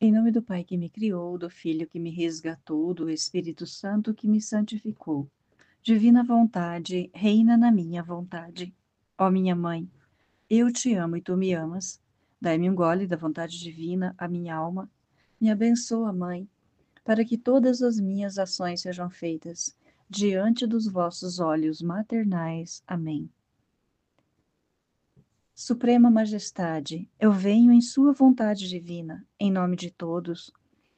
Em nome do Pai que me criou, do Filho que me resgatou, do Espírito Santo que me santificou. Divina vontade, reina na minha vontade. Ó minha mãe, eu te amo e tu me amas. Dai-me um gole da vontade divina, a minha alma. Me abençoa, Mãe, para que todas as minhas ações sejam feitas diante dos vossos olhos maternais. Amém. Suprema Majestade, eu venho em sua vontade divina, em nome de todos,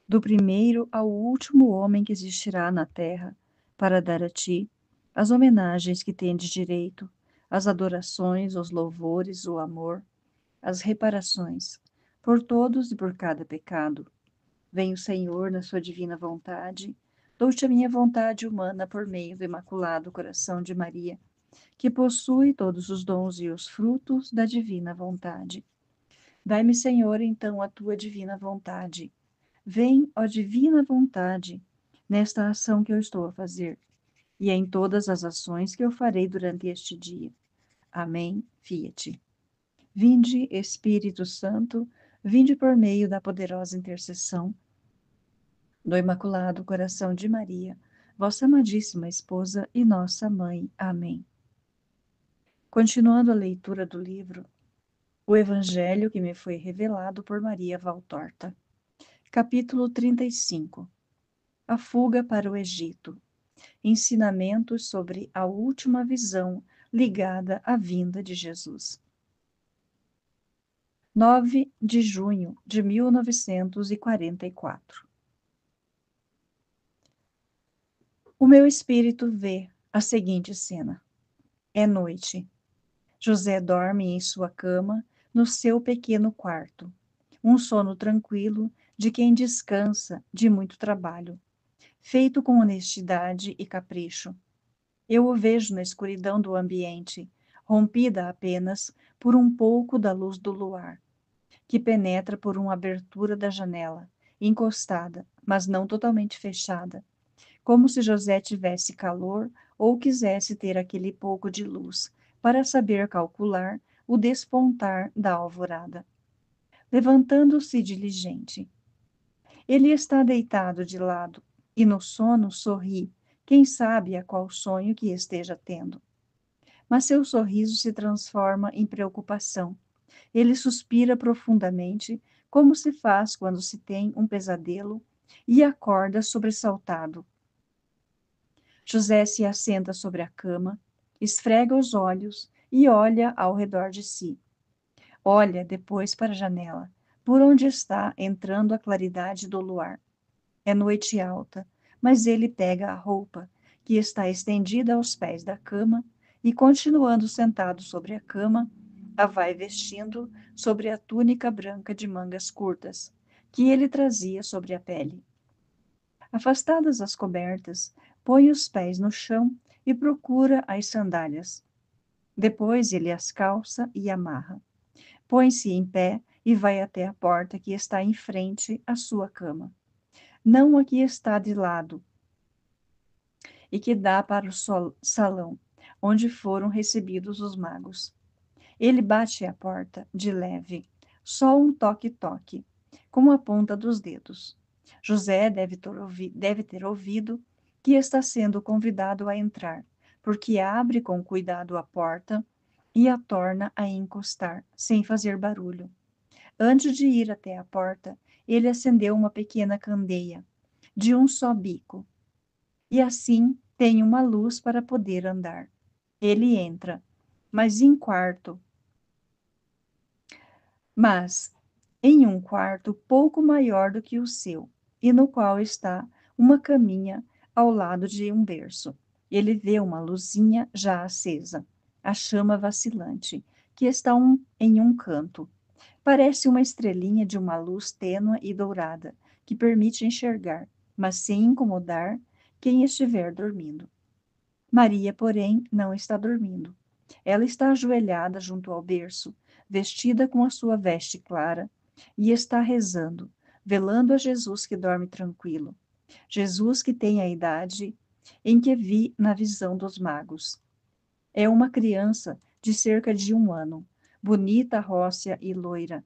do primeiro ao último homem que existirá na terra, para dar a ti as homenagens que tendes direito, as adorações, os louvores, o amor, as reparações, por todos e por cada pecado. Venho, Senhor, na sua divina vontade, dou-te a minha vontade humana por meio do Imaculado Coração de Maria, que possui todos os dons e os frutos da divina vontade. Dai-me, Senhor, então a tua divina vontade. Vem, ó divina vontade, nesta ação que eu estou a fazer, e em todas as ações que eu farei durante este dia. Amém. Fiat. Vinde, Espírito Santo, vinde por meio da poderosa intercessão do Imaculado Coração de Maria, vossa amadíssima esposa e nossa mãe. Amém. Continuando a leitura do livro, o Evangelho que me foi revelado por Maria Valtorta. Capítulo 35. A fuga para o Egito. Ensinamentos sobre a última visão ligada à vinda de Jesus. 9 de junho de 1944. O meu espírito vê a seguinte cena. É noite. José dorme em sua cama, no seu pequeno quarto. Um sono tranquilo de quem descansa de muito trabalho, feito com honestidade e capricho. Eu o vejo na escuridão do ambiente, rompida apenas por um pouco da luz do luar, que penetra por uma abertura da janela, encostada, mas não totalmente fechada, como se José tivesse calor ou quisesse ter aquele pouco de luz, para saber calcular o despontar da alvorada. Levantando-se diligente. Ele está deitado de lado, e no sono sorri, quem sabe a qual sonho que esteja tendo. Mas seu sorriso se transforma em preocupação. Ele suspira profundamente, como se faz quando se tem um pesadelo, e acorda sobressaltado. José se assenta sobre a cama, esfrega os olhos e olha ao redor de si. Olha depois para a janela, por onde está entrando a claridade do luar. É noite alta, mas ele pega a roupa, que está estendida aos pés da cama, e, continuando sentado sobre a cama, a vai vestindo sobre a túnica branca de mangas curtas, que ele trazia sobre a pele. Afastadas as cobertas, põe os pés no chão e procura as sandálias. Depois ele as calça e amarra. Põe-se em pé e vai até a porta que está em frente à sua cama. Não a que está de lado e que dá para o salão, onde foram recebidos os magos. Ele bate a porta de leve, só um toque-toque, com a ponta dos dedos. José deve ter ouvido que está sendo convidado a entrar, porque abre com cuidado a porta e a torna a encostar, sem fazer barulho. Antes de ir até a porta, ele acendeu uma pequena candeia, de um só bico, e assim tem uma luz para poder andar. Ele entra, mas em quarto, mas em um quarto pouco maior do que o seu, e no qual está uma caminha ao lado de um berço. Ele vê uma luzinha já acesa, a chama vacilante, que está em um canto. Parece uma estrelinha de uma luz tênue e dourada, que permite enxergar, mas sem incomodar quem estiver dormindo. Maria, porém, não está dormindo. Ela está ajoelhada junto ao berço, vestida com a sua veste clara, e está rezando, velando a Jesus que dorme tranquilo. Jesus que tem a idade em que vi na visão dos magos. É uma criança de cerca de 1 ano, bonita, rósea e loira,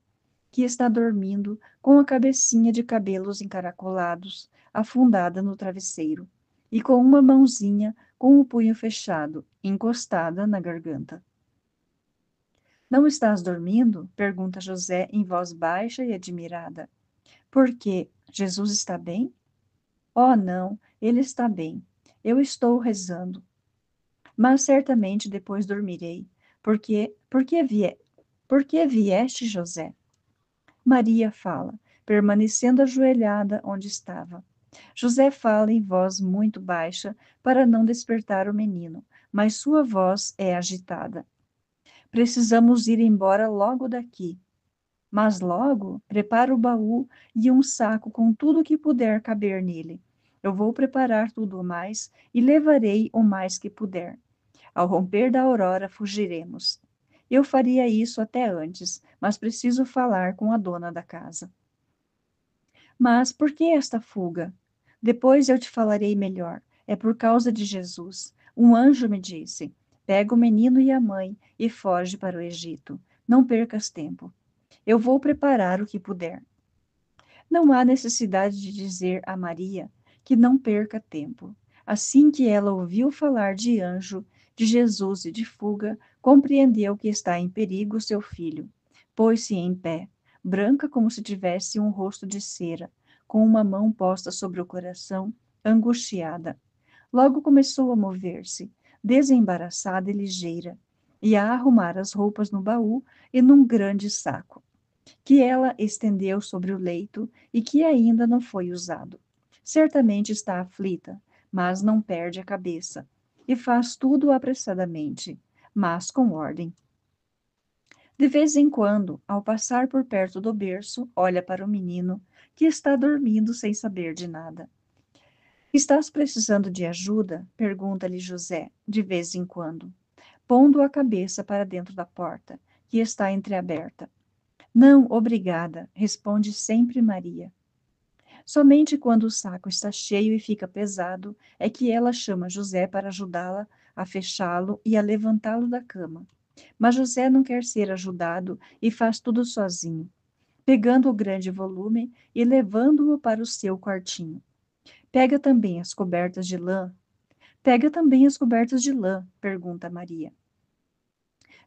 que está dormindo com a cabecinha de cabelos encaracolados, afundada no travesseiro, e com uma mãozinha com o punho fechado, encostada na garganta. Não estás dormindo? Pergunta José em voz baixa e admirada. Por quê? Jesus está bem? Oh, não, ele está bem. Eu estou rezando. Mas certamente depois dormirei. Por que vieste, José? Maria fala, permanecendo ajoelhada onde estava. José fala em voz muito baixa para não despertar o menino, mas sua voz é agitada. Precisamos ir embora logo daqui. Mas logo, prepara o baú e um saco com tudo o que puder caber nele. Eu vou preparar tudo o mais e levarei o mais que puder. Ao romper da aurora, fugiremos. Eu faria isso até antes, mas preciso falar com a dona da casa. Mas por que esta fuga? Depois eu te falarei melhor. É por causa de Jesus. Um anjo me disse: pega o menino e a mãe e foge para o Egito. Não percas tempo. Eu vou preparar o que puder. Não há necessidade de dizer a Maria que não perca tempo. Assim que ela ouviu falar de anjo, de Jesus e de fuga, compreendeu que está em perigo seu filho. Pôs-se em pé, branca como se tivesse um rosto de cera, com uma mão posta sobre o coração, angustiada. Logo começou a mover-se, desembaraçada e ligeira, e a arrumar as roupas no baú e num grande saco que ela estendeu sobre o leito e que ainda não foi usado. Certamente está aflita, mas não perde a cabeça, e faz tudo apressadamente, mas com ordem. De vez em quando, ao passar por perto do berço, olha para o menino, que está dormindo sem saber de nada. Estás precisando de ajuda? Pergunta-lhe José, de vez em quando, pondo a cabeça para dentro da porta, que está entreaberta. Não, obrigada, responde sempre Maria. Somente quando o saco está cheio e fica pesado é que ela chama José para ajudá-la a fechá-lo e a levantá-lo da cama. Mas José não quer ser ajudado e faz tudo sozinho, pegando o grande volume e levando-o para o seu quartinho. Pega também as cobertas de lã. Pega também as cobertas de lã, pergunta Maria.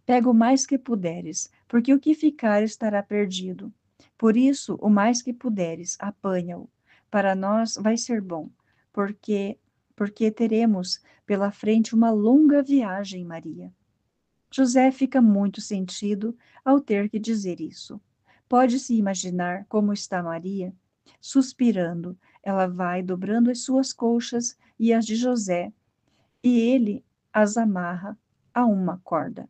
Pega o mais que puderes, porque o que ficar estará perdido. Por isso, o mais que puderes, apanha-o. Para nós vai ser bom, porque teremos pela frente uma longa viagem, Maria. José fica muito sentido ao ter que dizer isso. Pode-se imaginar como está Maria? Suspirando, ela vai dobrando as suas colchas e as de José, e ele as amarra a uma corda.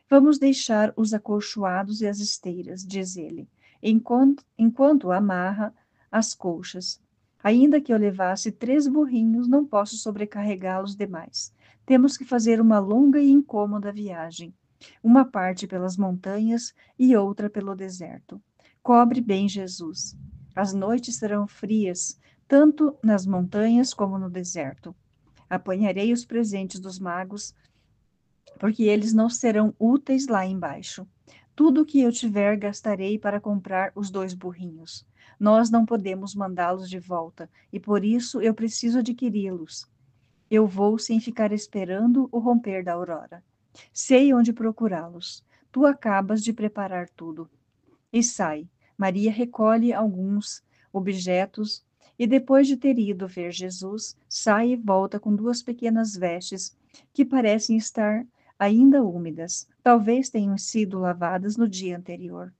Vamos deixar os acolchoados e as esteiras, diz ele, enquanto amarra as colchas. Ainda que eu levasse 3 burrinhos, não posso sobrecarregá-los demais. Temos que fazer uma longa e incômoda viagem. Uma parte pelas montanhas e outra pelo deserto. Cobre bem Jesus. As noites serão frias, tanto nas montanhas como no deserto. Apanharei os presentes dos magos porque eles não serão úteis lá embaixo. Tudo o que eu tiver gastarei para comprar os 2 burrinhos. Nós não podemos mandá-los de volta, e por isso eu preciso adquiri-los. Eu vou sem ficar esperando o romper da aurora. Sei onde procurá-los. Tu acabas de preparar tudo. E sai. Maria recolhe alguns objetos e, depois de ter ido ver Jesus, sai e volta com 2 pequenas vestes que parecem estar ainda úmidas. Talvez tenham sido lavadas no dia anterior.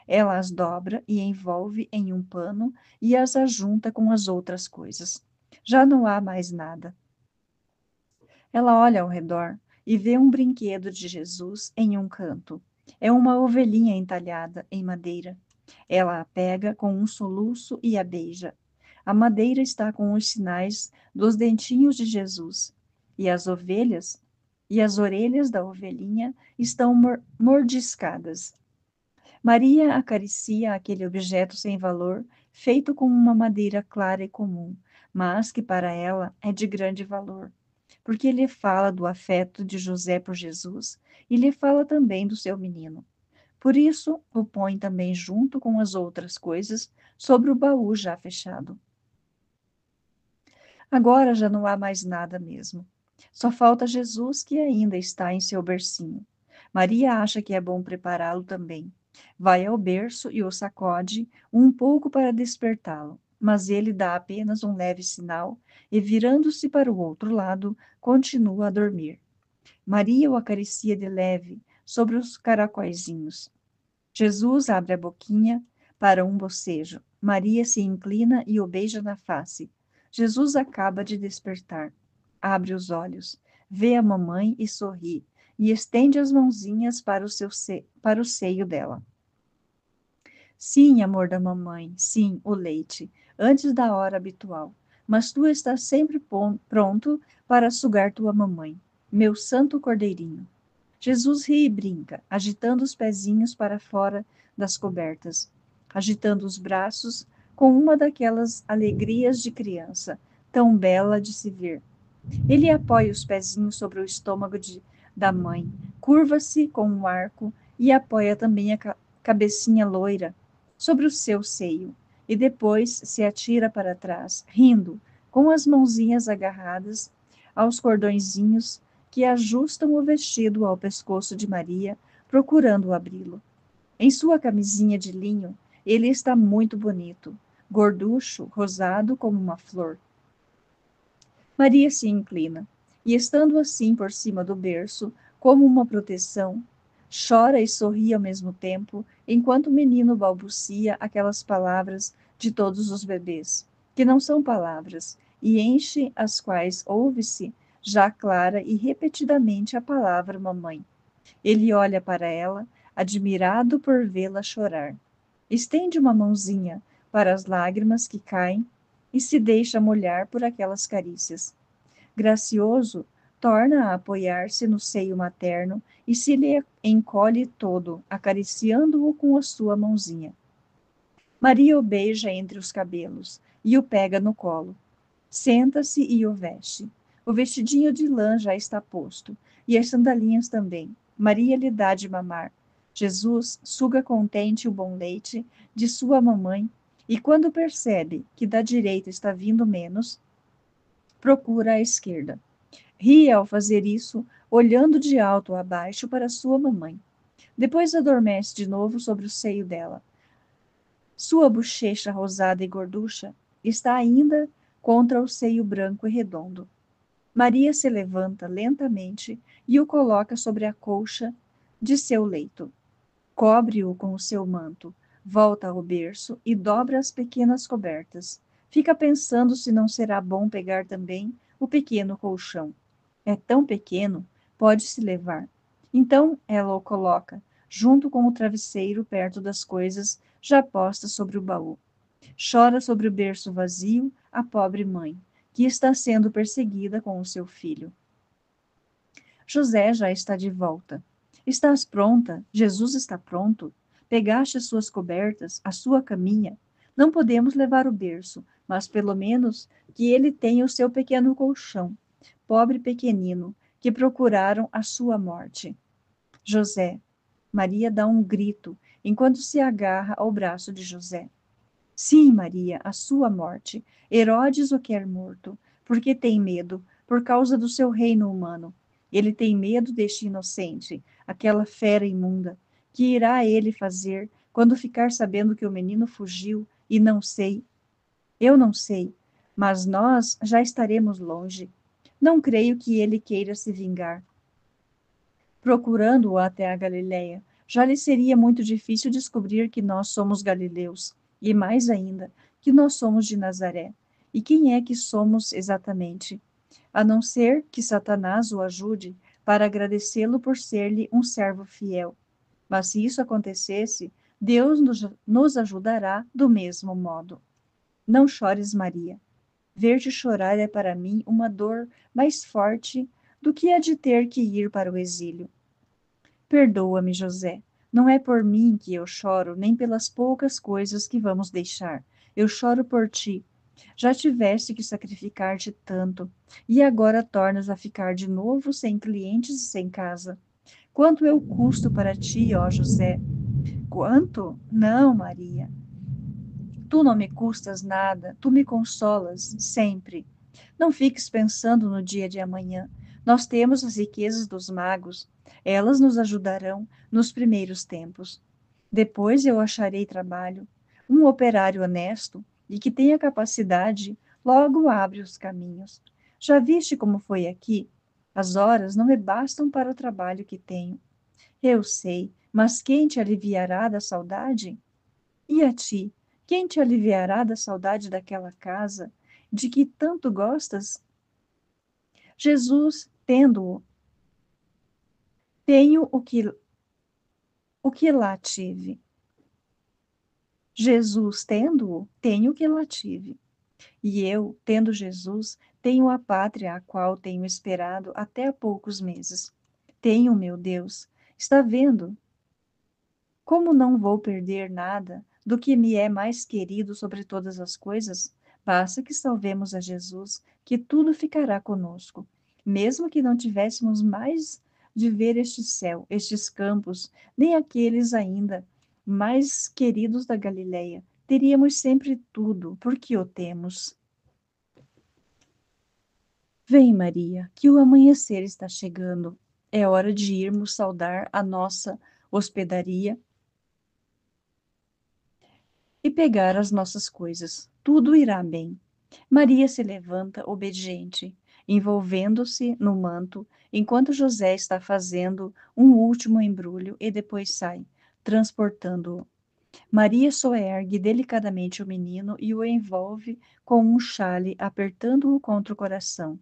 Ela as dobra e envolve em um pano e as ajunta com as outras coisas. Já não há mais nada. Ela olha ao redor e vê um brinquedo de Jesus em um canto. É uma ovelhinha entalhada em madeira. Ela a pega com um soluço e a beija. A madeira está com os sinais dos dentinhos de Jesus, e as orelhas da ovelhinha estão mordiscadas. Maria acaricia aquele objeto sem valor, feito com uma madeira clara e comum, mas que para ela é de grande valor, porque lhe fala do afeto de José por Jesus e lhe fala também do seu menino. Por isso, o põe também junto com as outras coisas sobre o baú já fechado. Agora já não há mais nada mesmo. Só falta Jesus, que ainda está em seu bercinho. Maria acha que é bom prepará-lo também. Vai ao berço e o sacode um pouco para despertá-lo, mas ele dá apenas um leve sinal e, virando-se para o outro lado, continua a dormir. Maria o acaricia de leve sobre os caracóizinhos. Jesus abre a boquinha para um bocejo. Maria se inclina e o beija na face. Jesus acaba de despertar. Abre os olhos, vê a mamãe e sorri, e estende as mãozinhas para o seio dela. Sim, amor da mamãe, sim, o leite, antes da hora habitual. Mas tu estás sempre pronto para sugar tua mamãe, meu santo cordeirinho. Jesus ri e brinca, agitando os pezinhos para fora das cobertas, agitando os braços com uma daquelas alegrias de criança, tão bela de se ver. Ele apoia os pezinhos sobre o estômago da mãe, curva-se com um arco e apoia também a cabecinha loira sobre o seu seio, e depois se atira para trás, rindo, com as mãozinhas agarradas aos cordõezinhos que ajustam o vestido ao pescoço de Maria, procurando abri-lo. Em sua camisinha de linho, ele está muito bonito, gorducho, rosado como uma flor. Maria se inclina, e estando assim por cima do berço, como uma proteção, chora e sorri ao mesmo tempo, enquanto o menino balbucia aquelas palavras de todos os bebês, que não são palavras, e enche as quais ouve-se já clara e repetidamente a palavra mamãe. Ele olha para ela, admirado por vê-la chorar. Estende uma mãozinha para as lágrimas que caem e se deixa molhar por aquelas carícias. Gracioso, torna a apoiar-se no seio materno e se lhe encolhe todo, acariciando-o com a sua mãozinha. Maria o beija entre os cabelos e o pega no colo. Senta-se e o veste. O vestidinho de lã já está posto, e as sandalinhas também. Maria lhe dá de mamar. Jesus suga contente o bom leite de sua mamãe, e quando percebe que da direita está vindo menos, procura a esquerda. Ri ao fazer isso, olhando de alto a baixo para sua mamãe. Depois adormece de novo sobre o seio dela. Sua bochecha rosada e gorducha está ainda contra o seio branco e redondo. Maria se levanta lentamente e o coloca sobre a colcha de seu leito. Cobre-o com o seu manto, volta ao berço e dobra as pequenas cobertas. Fica pensando se não será bom pegar também o pequeno colchão. É tão pequeno, pode-se levar. Então ela o coloca, junto com o travesseiro, perto das coisas já postas sobre o baú. Chora sobre o berço vazio a pobre mãe, que está sendo perseguida com o seu filho. José já está de volta. Estás pronta? Jesus está pronto? Pegaste as suas cobertas, a sua caminha? Não podemos levar o berço, mas pelo menos que ele tenha o seu pequeno colchão. Pobre pequenino, que procuraram a sua morte. José. Maria dá um grito, enquanto se agarra ao braço de José. Sim, Maria, a sua morte. Herodes o quer morto, porque tem medo, por causa do seu reino humano. Ele tem medo deste inocente, aquela fera imunda. Que irá ele fazer quando ficar sabendo que o menino fugiu e não sei? Eu não sei, mas nós já estaremos longe. Não creio que ele queira se vingar. Procurando-o até a Galiléia, já lhe seria muito difícil descobrir que nós somos galileus, e mais ainda, que nós somos de Nazaré. E quem é que somos exatamente? A não ser que Satanás o ajude para agradecê-lo por ser-lhe um servo fiel. Mas se isso acontecesse, Deus nos ajudará do mesmo modo. Não chores, Maria. Ver-te chorar é para mim uma dor mais forte do que a de ter que ir para o exílio. Perdoa-me, José. Não é por mim que eu choro, nem pelas poucas coisas que vamos deixar. Eu choro por ti. Já tiveste que sacrificar-te tanto, e agora tornas a ficar de novo sem clientes e sem casa. Quanto eu custo para ti, ó José? Quanto? Não, Maria. Tu não me custas nada, tu me consolas sempre. Não fiques pensando no dia de amanhã. Nós temos as riquezas dos magos. Elas nos ajudarão nos primeiros tempos. Depois eu acharei trabalho. Um operário honesto e que tenha capacidade logo abre os caminhos. Já viste como foi aqui? As horas não me bastam para o trabalho que tenho. Eu sei, mas quem te aliviará da saudade? E a ti, quem te aliviará da saudade daquela casa de que tanto gostas? Jesus, tendo-o, tenho o que lá tive. Jesus, tendo-o, tenho o que lá tive. E eu, tendo Jesus, tenho a pátria a qual tenho esperado até há poucos meses. Tenho, meu Deus, está vendo? Como não vou perder nada do que me é mais querido sobre todas as coisas? Basta que salvemos a Jesus, que tudo ficará conosco. Mesmo que não tivéssemos mais de ver este céu, estes campos, nem aqueles ainda mais queridos da Galileia, teríamos sempre tudo, porque o temos. Vem, Maria, que o amanhecer está chegando. É hora de irmos saudar a nossa hospedaria e pegar as nossas coisas. Tudo irá bem. Maria se levanta obediente, envolvendo-se no manto, enquanto José está fazendo um último embrulho e depois sai, transportando-o. Maria soergue delicadamente o menino e o envolve com um xale, apertando-o contra o coração.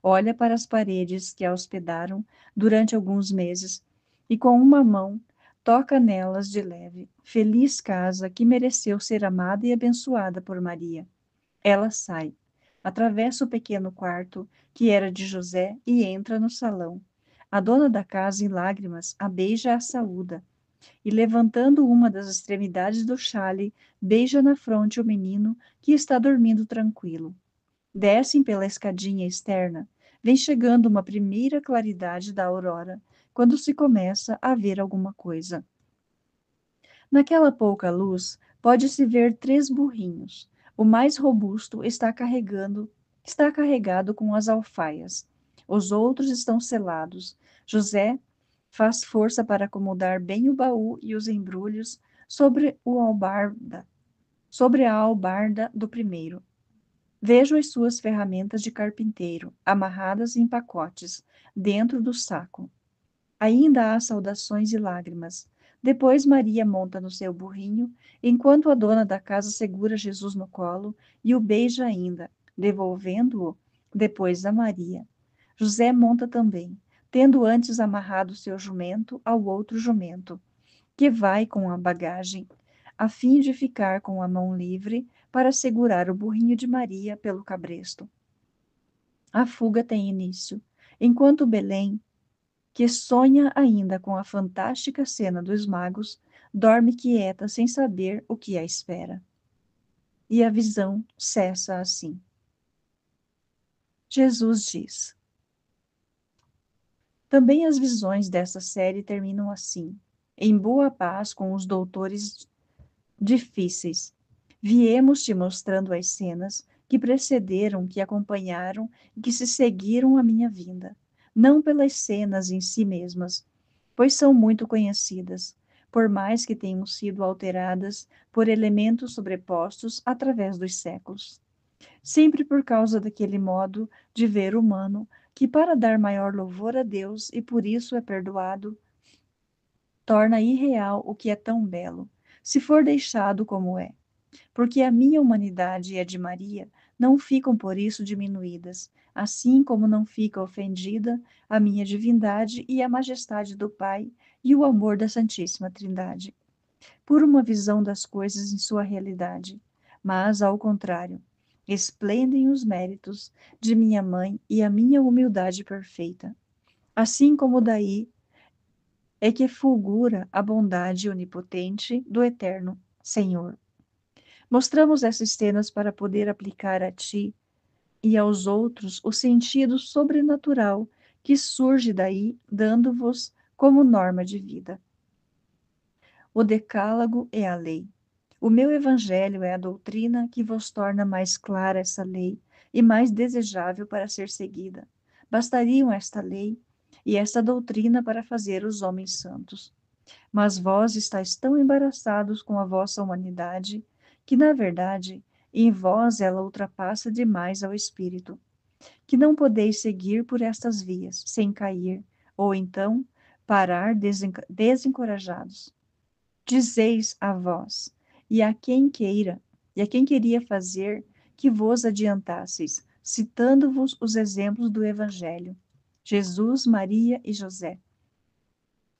Olha para as paredes que a hospedaram durante alguns meses e com uma mão toca nelas de leve. Feliz casa que mereceu ser amada e abençoada por Maria. Ela sai, atravessa o pequeno quarto que era de José e entra no salão. A dona da casa, em lágrimas, a beija à saúda e, levantando uma das extremidades do xale, beija na fronte o menino que está dormindo tranquilo. Descem pela escadinha externa. Vem chegando uma primeira claridade da aurora, quando se começa a ver alguma coisa. Naquela pouca luz, pode-se ver 3 burrinhos. O mais robusto está carregado com as alfaias. Os outros estão selados. José faz força para acomodar bem o baú e os embrulhos sobre a albarda do primeiro. Vejo as suas ferramentas de carpinteiro, amarradas em pacotes, dentro do saco. Ainda há saudações e lágrimas. Depois Maria monta no seu burrinho, enquanto a dona da casa segura Jesus no colo e o beija ainda, devolvendo-o depois a Maria. José monta também, tendo antes amarrado seu jumento ao outro jumento, que vai com a bagagem, a fim de ficar com a mão livre para segurar o burrinho de Maria pelo cabresto. A fuga tem início, enquanto Belém, que sonha ainda com a fantástica cena dos magos, dorme quieta sem saber o que a espera. E a visão cessa assim. Jesus diz. Também as visões dessa série terminam assim, em boa paz com os doutores difíceis. Viemos te mostrando as cenas que precederam, que acompanharam e que se seguiram à minha vinda, não pelas cenas em si mesmas, pois são muito conhecidas, por mais que tenham sido alteradas por elementos sobrepostos através dos séculos. Sempre por causa daquele modo de ver humano que, para dar maior louvor a Deus e por isso é perdoado, torna irreal o que é tão belo, se for deixado como é. Porque a minha humanidade e a de Maria não ficam por isso diminuídas, assim como não fica ofendida a minha divindade e a majestade do Pai e o amor da Santíssima Trindade, por uma visão das coisas em sua realidade, mas, ao contrário, esplendem os méritos de minha mãe e a minha humildade perfeita, assim como daí é que fulgura a bondade onipotente do eterno Senhor. Mostramos essas cenas para poder aplicar a ti e aos outros o sentido sobrenatural que surge daí, dando-vos como norma de vida. O decálogo é a lei. O meu evangelho é a doutrina que vos torna mais clara essa lei e mais desejável para ser seguida. Bastariam esta lei e esta doutrina para fazer os homens santos. Mas vós estáis tão embaraçados com a vossa humanidade, que, na verdade, em vós ela ultrapassa demais ao espírito, que não podeis seguir por estas vias, sem cair, ou então parar desencorajados. Dizeis a vós, e a quem queria fazer que vos adiantasseis, citando-vos os exemplos do Evangelho, Jesus, Maria e José,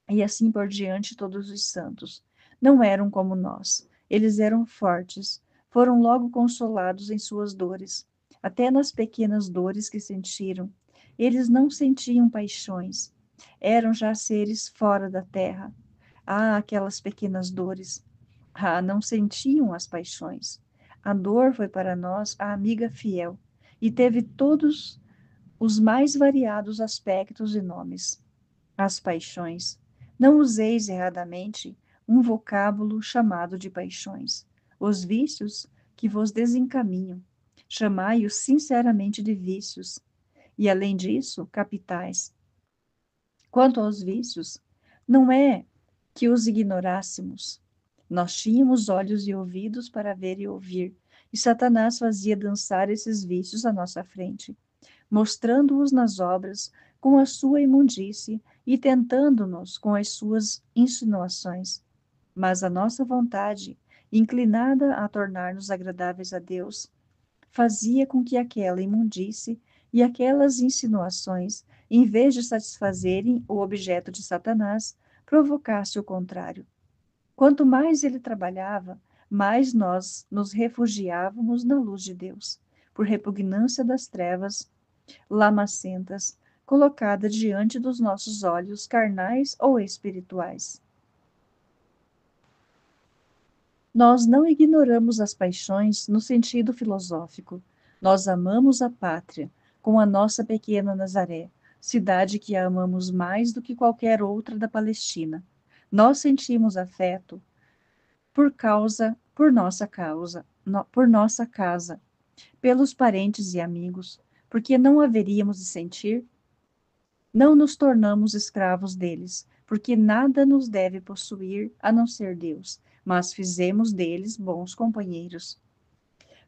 e assim por diante todos os santos. Não eram como nós, eles eram fortes, foram logo consolados em suas dores, até nas pequenas dores que sentiram. Eles não sentiam paixões, eram já seres fora da terra. Ah, aquelas pequenas dores. Ah, não sentiam as paixões. A dor foi para nós a amiga fiel e teve todos os mais variados aspectos e nomes. As paixões. Não useis erradamente um vocábulo chamado de paixões. Os vícios que vos desencaminham. Chamai-os sinceramente de vícios. E, além disso, capitais. Quanto aos vícios, não é que os ignorássemos. Nós tínhamos olhos e ouvidos para ver e ouvir, e Satanás fazia dançar esses vícios à nossa frente, mostrando-os nas obras com a sua imundície e tentando-nos com as suas insinuações. Mas a nossa vontade, inclinada a tornar-nos agradáveis a Deus, fazia com que aquela imundície e aquelas insinuações, em vez de satisfazerem o objeto de Satanás, provocasse o contrário. Quanto mais ele trabalhava, mais nós nos refugiávamos na luz de Deus, por repugnância das trevas lamacentas, colocada diante dos nossos olhos carnais ou espirituais. Nós não ignoramos as paixões no sentido filosófico. Nós amamos a pátria, com a nossa pequena Nazaré, cidade que a amamos mais do que qualquer outra da Palestina. Nós sentimos afeto por nossa casa, pelos parentes e amigos, porque não haveríamos de sentir. Não nos tornamos escravos deles, porque nada nos deve possuir a não ser Deus, mas fizemos deles bons companheiros.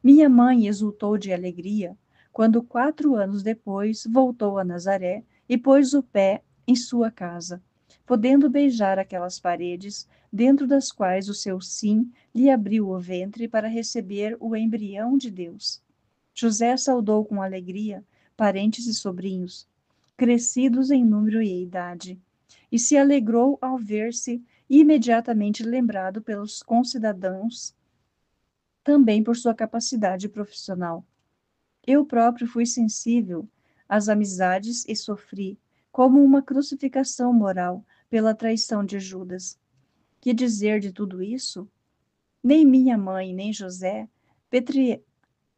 Minha mãe exultou de alegria quando, 4 anos depois, voltou a Nazaré e pôs o pé em sua casa, podendo beijar aquelas paredes, dentro das quais o seu sim lhe abriu o ventre para receber o embrião de Deus. José saudou com alegria parentes e sobrinhos, crescidos em número e idade, e se alegrou ao ver-se imediatamente lembrado pelos concidadãos, também por sua capacidade profissional. Eu próprio fui sensível às amizades e sofri, como uma crucificação moral, pela traição de Judas. Que dizer de tudo isso? Nem minha mãe, nem José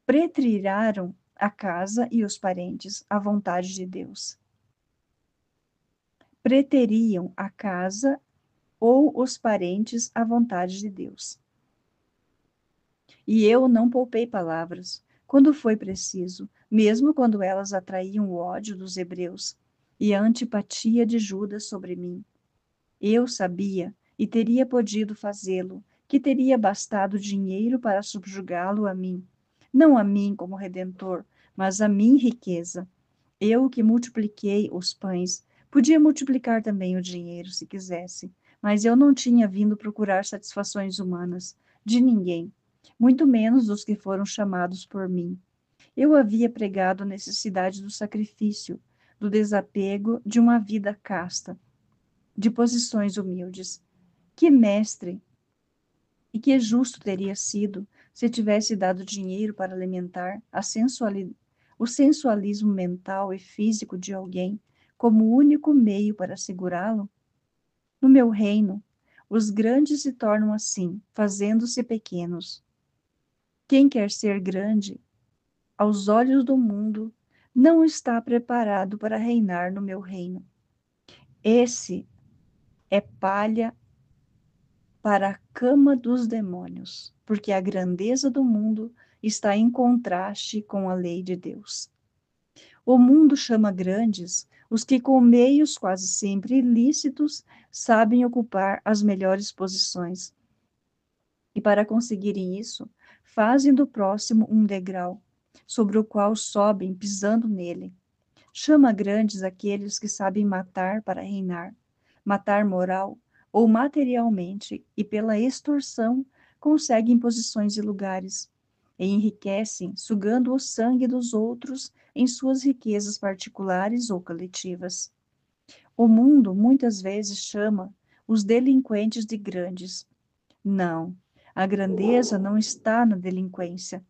pretriraram a casa e os parentes à vontade de Deus. Preteriam a casa ou os parentes à vontade de Deus. E eu não poupei palavras, quando foi preciso, mesmo quando elas atraíam o ódio dos hebreus e a antipatia de Judas sobre mim. Eu sabia, e teria podido fazê-lo, que teria bastado dinheiro para subjugá-lo a mim, não a mim como redentor, mas a mim riqueza. Eu que multipliquei os pães, podia multiplicar também o dinheiro, se quisesse, mas eu não tinha vindo procurar satisfações humanas, de ninguém, muito menos dos que foram chamados por mim. Eu havia pregado a necessidade do sacrifício, do desapego de uma vida casta, de posições humildes. Que mestre e que justo teria sido se tivesse dado dinheiro para alimentar o sensualismo mental e físico de alguém como único meio para segurá-lo? No meu reino, os grandes se tornam assim, fazendo-se pequenos. Quem quer ser grande, aos olhos do mundo, não está preparado para reinar no meu reino. Esse é palha para a cama dos demônios, porque a grandeza do mundo está em contraste com a lei de Deus. O mundo chama grandes os que, com meios quase sempre ilícitos, sabem ocupar as melhores posições. E para conseguirem isso, fazem do próximo um degrau, sobre o qual sobem pisando nele. Chama grandes aqueles que sabem matar para reinar, matar moral ou materialmente e pela extorsão conseguem posições e lugares, e enriquecem sugando o sangue dos outros em suas riquezas particulares ou coletivas. O mundo muitas vezes chama os delinquentes de grandes. Não, a grandeza não está na delinquência.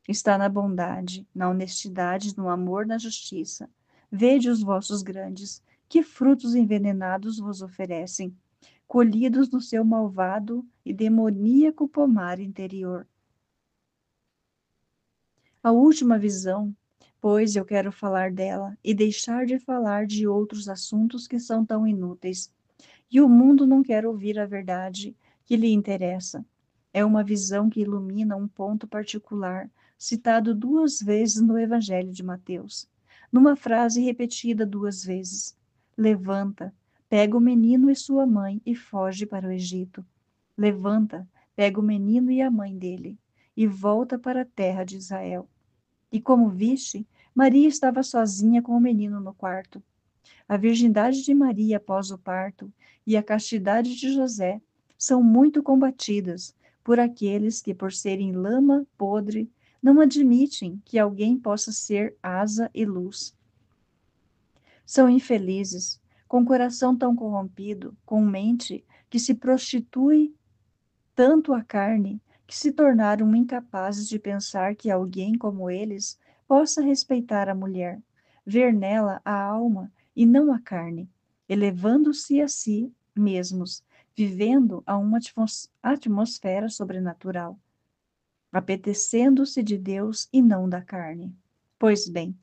Está na bondade, na honestidade, no amor, na justiça. Vede os vossos grandes, que frutos envenenados vos oferecem, colhidos no seu malvado e demoníaco pomar interior. A última visão, pois eu quero falar dela e deixar de falar de outros assuntos que são tão inúteis. E o mundo não quer ouvir a verdade que lhe interessa. É uma visão que ilumina um ponto particular, citado 2 vezes no Evangelho de Mateus, numa frase repetida 2 vezes. Levanta, pega o menino e sua mãe e foge para o Egito. Levanta, pega o menino e a mãe dele, e volta para a terra de Israel. E como viste, Maria estava sozinha com o menino no quarto. A virgindade de Maria após o parto e a castidade de José são muito combatidas por aqueles que, por serem lama podre, não admitem que alguém possa ser asa e luz. São infelizes, com coração tão corrompido, com mente que se prostitui tanto a carne, que se tornaram incapazes de pensar que alguém como eles possa respeitar a mulher, ver nela a alma e não a carne, elevando-se a si mesmos, vivendo a uma atmosfera sobrenatural, apetecendo-se de Deus e não da carne. Pois bem,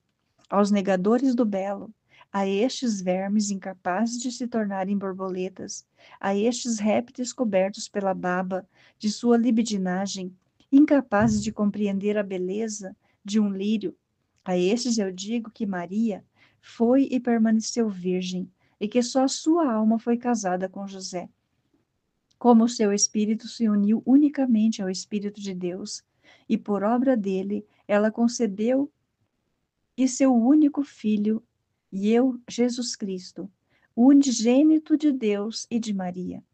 aos negadores do belo, a estes vermes incapazes de se tornarem borboletas, a estes répteis cobertos pela baba de sua libidinagem, incapazes de compreender a beleza de um lírio, a estes eu digo que Maria foi e permaneceu virgem, e que só sua alma foi casada com José. Como o seu espírito se uniu unicamente ao Espírito de Deus, e por obra dele ela concebeu e seu único filho, e eu, Jesus Cristo, o unigênito de Deus e de Maria.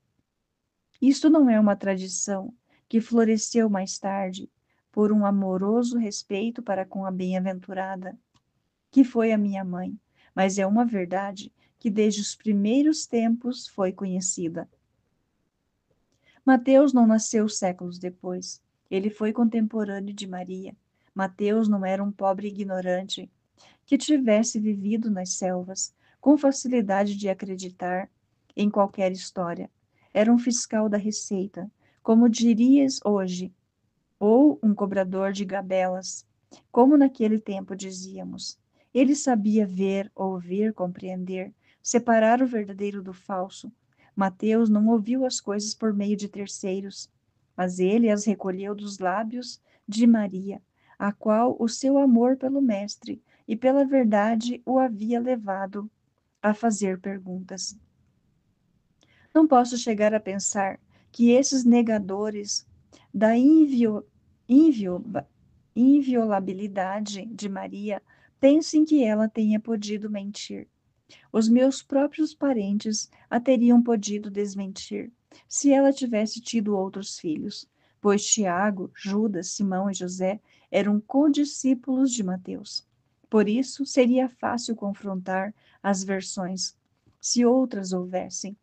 Isto não é uma tradição que floresceu mais tarde por um amoroso respeito para com a bem-aventurada, que foi a minha mãe, mas é uma verdade que desde os primeiros tempos foi conhecida. Mateus não nasceu séculos depois. Ele foi contemporâneo de Maria. Mateus não era um pobre ignorante que tivesse vivido nas selvas, com facilidade de acreditar em qualquer história. Era um fiscal da receita, como dirias hoje, ou um cobrador de gabelas, como naquele tempo dizíamos. Ele sabia ver, ouvir, compreender, separar o verdadeiro do falso. Mateus não ouviu as coisas por meio de terceiros, mas ele as recolheu dos lábios de Maria, a qual o seu amor pelo Mestre e pela verdade o havia levado a fazer perguntas. Não posso chegar a pensar que esses negadores da inviolabilidade de Maria pensem que ela tenha podido mentir. Os meus próprios parentes a teriam podido desmentir, se ela tivesse tido outros filhos, pois Tiago, Judas, Simão e José eram condiscípulos de Mateus. Por isso, seria fácil confrontar as versões, se outras houvessem.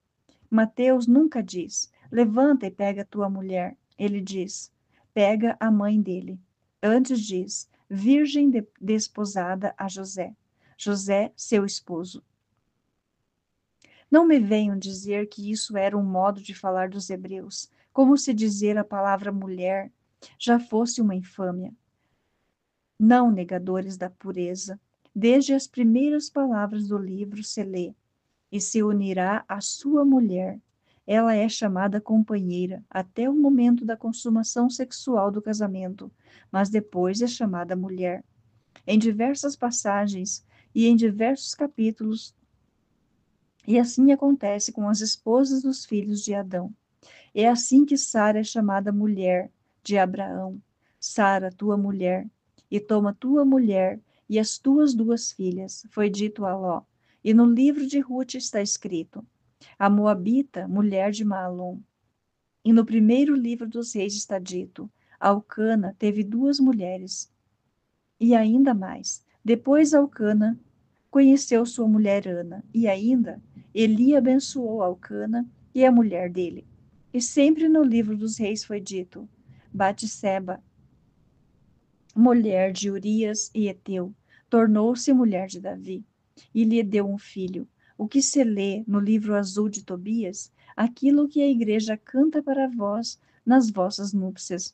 Mateus nunca diz, levanta e pega tua mulher. Ele diz, pega a mãe dele. Antes diz, virgem desposada a José. José, seu esposo. Não me venham dizer que isso era um modo de falar dos hebreus, como se dizer a palavra mulher já fosse uma infâmia. Não, negadores da pureza, desde as primeiras palavras do livro se lê, e se unirá à sua mulher. Ela é chamada companheira até o momento da consumação sexual do casamento, mas depois é chamada mulher. Em diversas passagens e em diversos capítulos, e assim acontece com as esposas dos filhos de Adão. É assim que Sara é chamada mulher de Abraão. Sara, tua mulher, e toma tua mulher e as tuas duas filhas, foi dito a Ló. E no livro de Rute está escrito: a Moabita, mulher de Maalom. E no primeiro livro dos reis está dito: Alcana teve duas mulheres. E ainda mais, depois Alcana conheceu sua mulher Ana, e ainda Eli abençoou Alcana e a mulher dele. E sempre no livro dos reis foi dito: Batseba, mulher de Urias e Eteu, tornou-se mulher de Davi e lhe deu um filho. O que se lê no livro azul de Tobias, aquilo que a igreja canta para vós nas vossas núpcias,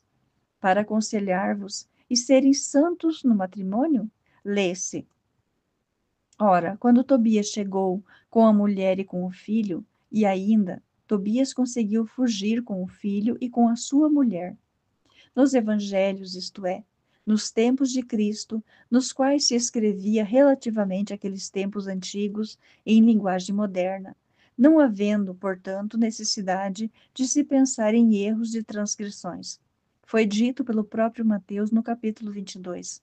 para aconselhar-vos e serem santos no matrimônio, lê-se. Ora, quando Tobias chegou com a mulher e com o filho, e ainda Tobias conseguiu fugir com o filho e com a sua mulher. Nos evangelhos, isto é, nos tempos de Cristo, nos quais se escrevia relativamente àqueles tempos antigos em linguagem moderna, não havendo, portanto, necessidade de se pensar em erros de transcrições. Foi dito pelo próprio Mateus no capítulo 22.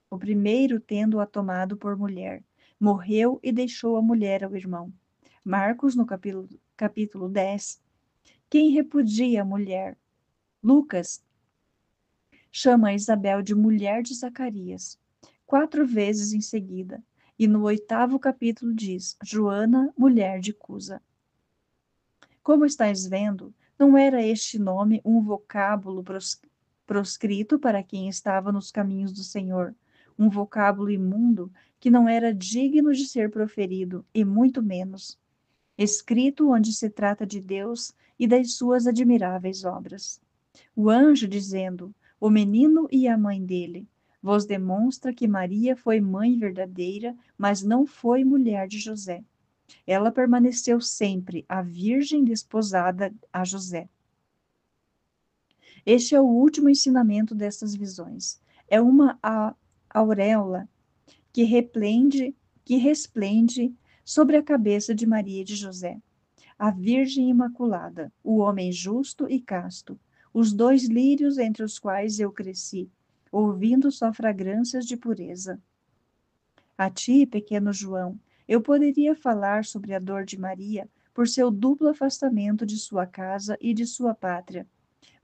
O primeiro, tendo-a tomado por mulher, morreu e deixou a mulher ao irmão. Marcos, no capítulo 10. Quem repudia a mulher? Lucas chama Isabel de mulher de Zacarias, 4 vezes em seguida, e no 8º capítulo diz, Joana, mulher de Cusa. Como estáis vendo, não era este nome um vocábulo proscrito para quem estava nos caminhos do Senhor, um vocábulo imundo que não era digno de ser proferido, e muito menos escrito onde se trata de Deus e das suas admiráveis obras. O anjo dizendo, o menino e a mãe dele, vos demonstra que Maria foi mãe verdadeira, mas não foi mulher de José. Ela permaneceu sempre a virgem desposada a José. Este é o último ensinamento dessas visões. É uma auréola que resplende sobre a cabeça de Maria e de José, a Virgem Imaculada, o homem justo e casto, os dois lírios entre os quais eu cresci, ouvindo só fragrâncias de pureza. A ti, pequeno João, eu poderia falar sobre a dor de Maria por seu duplo afastamento de sua casa e de sua pátria,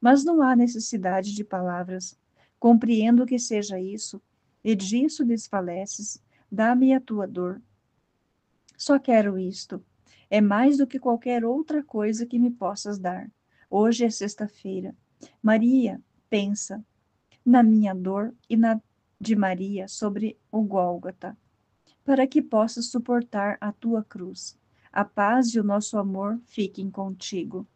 mas não há necessidade de palavras. Compreendo que seja isso, e disso desfaleces, dá-me a tua dor. Só quero isto. É mais do que qualquer outra coisa que me possas dar. Hoje é sexta-feira. Maria, pensa na minha dor e na de Maria sobre o Gólgota, para que possas suportar a tua cruz. A paz e o nosso amor fiquem contigo.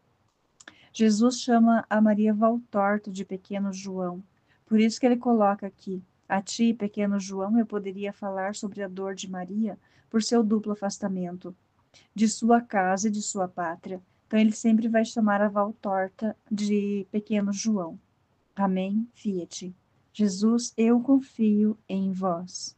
Jesus chama a Maria Valtorta de pequeno João. Por isso que ele coloca aqui, a ti, pequeno João, eu poderia falar sobre a dor de Maria por seu duplo afastamento de sua casa e de sua pátria. Então ele sempre vai chamar a Valtorta de pequeno João. Amém? Fiat. Jesus, eu confio em vós.